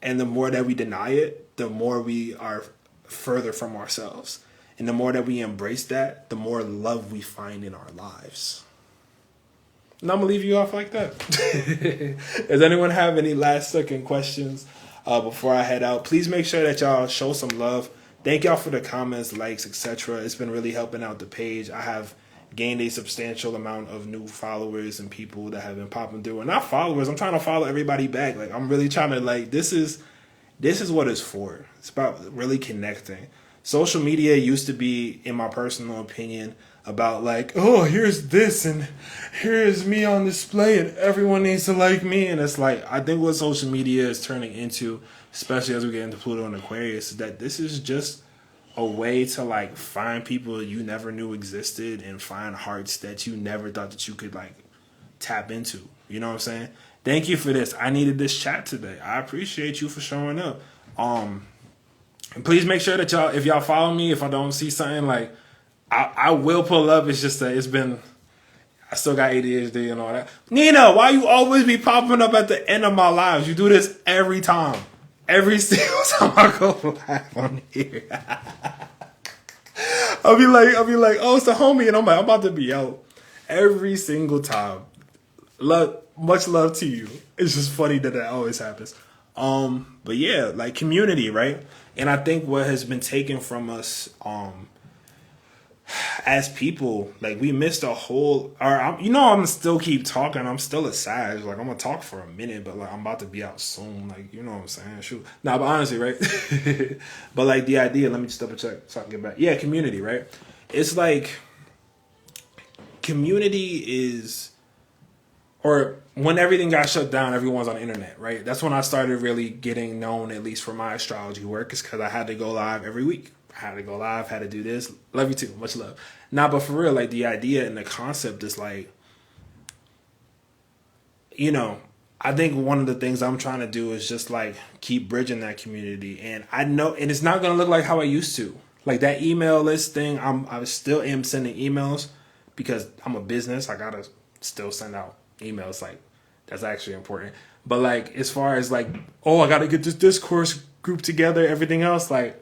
And the more that we deny it, the more we are further from ourselves. And the more that we embrace that, the more love we find in our lives. And I'm going to leave you off like that. Does anyone have any last second questions before I head out? Please make sure that y'all show some love. Thank y'all for the comments, likes, etc. It's been really helping out the page. I have gained a substantial amount of new followers and people that have been popping through. And not followers, I'm trying to follow everybody back. Like, I'm really trying to, like, this is what it's for. It's about really connecting. Social media used to be, in my personal opinion, about like, oh, here's this and here's me on display and everyone needs to like me. And it's like, I think what social media is turning into, especially as we get into Pluto and Aquarius, is that this is just a way to like find people you never knew existed and find hearts that you never thought that you could like tap into. You know what I'm saying? Thank you for this. I needed this chat today. I appreciate you for showing up. And please make sure that y'all, if y'all follow me, if I don't see something, like I will pull up. It's just that I still got ADHD and all that. Nina, why you always be popping up at the end of my lives? You do this every time. Every single time I go live on here. I'll be like, oh, it's the homie, and I'm like, I'm about to be out every single time. Much love to you. It's just funny that always happens. But yeah, like community, right? And I think what has been taken from us, as people, like we missed a whole. I'm still keep talking. I'm still a Sag. Like I'm gonna talk for a minute, but like I'm about to be out soon. Like you know what I'm saying? Shoot. Nah, but honestly, right? But like the idea. Let me just double check so I can get back. Yeah, community, right? It's like community is, or when everything got shut down, everyone's on the internet, right? That's when I started really getting known, at least for my astrology work, is because I had to go live every week. I had to go live, had to do this. Love you too. Much love. Nah, but for real, like the idea and the concept is like, I think one of the things I'm trying to do is just like keep bridging that community. And I know, and it's not going to look like how I used to. Like that email list thing, I still am sending emails because I'm a business. I got to still send out emails. Like that's actually important. But like, as far as like, oh, I got to get this discourse group together, everything else, like,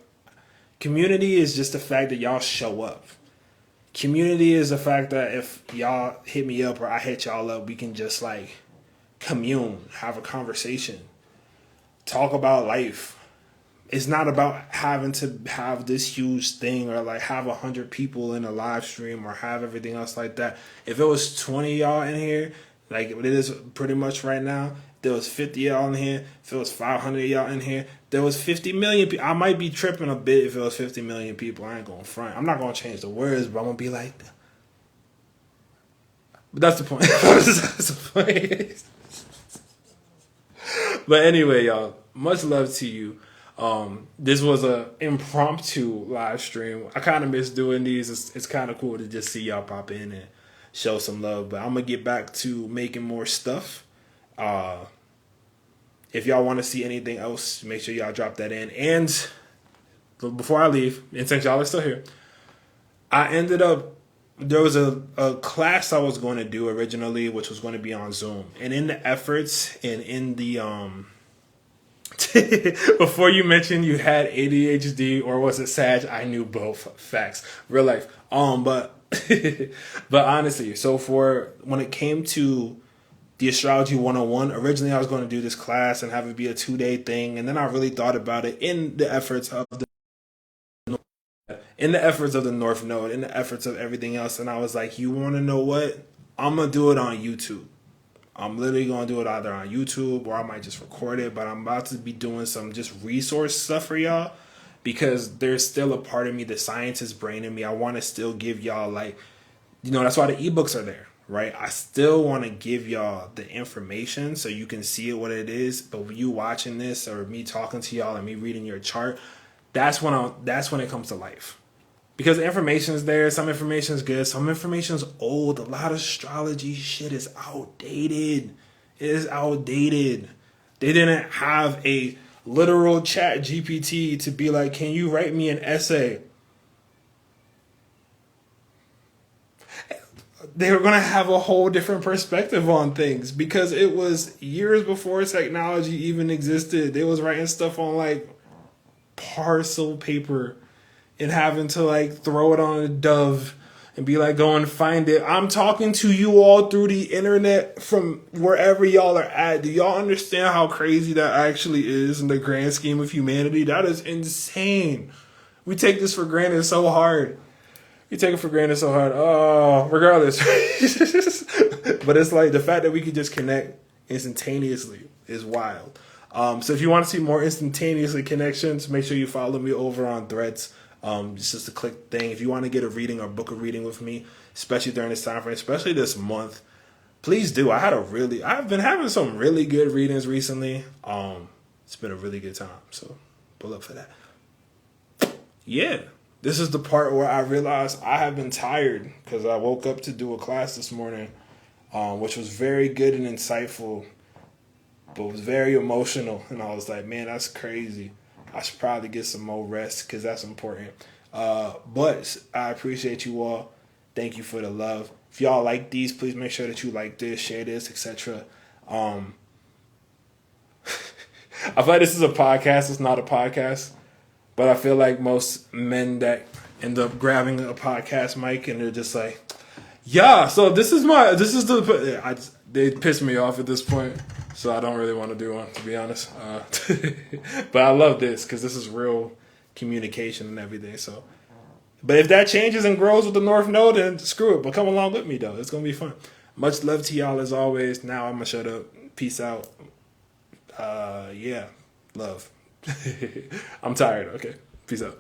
community is just the fact that y'all show up. Community is the fact that if y'all hit me up or I hit y'all up, we can just like commune, have a conversation, talk about life. It's not about having to have this huge thing or like have 100 people in a live stream or have everything else like that. If it was 20 y'all in here, like it is pretty much right now, there was 50 y'all in here. If it was 500 y'all in here, there was 50 million people. I might be tripping a bit if it was 50 million people. I ain't going to front. I'm not going to change the words, but I'm going to be like, but that's the point. That's the point. But anyway, y'all, much love to you. This was a impromptu live stream. I kind of miss doing these. It's kind of cool to just see y'all pop in and show some love. But I'm gonna get back to making more stuff. If y'all want to see anything else, make sure y'all drop that in. And before I leave, and since y'all are still here, there was a class I was going to do originally, which was going to be on Zoom. And in the efforts and in the before you mentioned you had ADHD or was it Sag, I knew both. Facts. Real life. But but honestly, so for when it came to the Astrology 101, originally I was going to do this class and have it be a 2-day thing, and then I really thought about it in the efforts of the North Node, in the efforts of everything else, and I was like, you want to know what? I'm gonna do it on YouTube. I'm literally gonna do it either on YouTube or I might just record it, but I'm about to be doing some just resource stuff for y'all because there's still a part of me, the scientist brain in me. I want to still give y'all, like, that's why the ebooks are there, right? I still want to give y'all the information so you can see it what it is. But you watching this or me talking to y'all and me reading your chart, that's when it comes to life. Because the information is there. Some information is good. Some information is old. A lot of astrology shit is outdated. It is outdated. They didn't have a literal chat GPT to be like, can you write me an essay? They were going to have a whole different perspective on things because it was years before technology even existed. They was writing stuff on like parcel paper and having to like throw it on a dove and be like, go and find it. I'm talking to you all through the internet from wherever y'all are at. Do y'all understand how crazy that actually is in the grand scheme of humanity? That is insane. We take this for granted so hard. We take it for granted so hard. Oh, regardless. But it's like the fact that we could just connect instantaneously is wild. So if you want to see more instantaneously connections, make sure you follow me over on Threads. It's just a click thing. If you want to get a reading or book a reading with me, especially during this time frame, especially this month, please do. I've been having some really good readings recently. It's been a really good time. So pull up for that. Yeah. This is the part where I realized I have been tired because I woke up to do a class this morning, which was very good and insightful, but was very emotional. And I was like, man, that's crazy. I should probably get some more rest because that's important. But I appreciate you all. Thank you for the love. If y'all like these, please make sure that you like this, share this, etc. I feel like this is a podcast. It's not a podcast. But I feel like most men that end up grabbing a podcast mic and they're just like, yeah, so they piss me off at this point. So I don't really want to do one, to be honest. But I love this because this is real communication and everything. So, but if that changes and grows with the North Node, then screw it. But come along with me, though. It's going to be fun. Much love to y'all as always. Now I'm going to shut up. Peace out. Yeah, love. I'm tired. Okay. Peace out.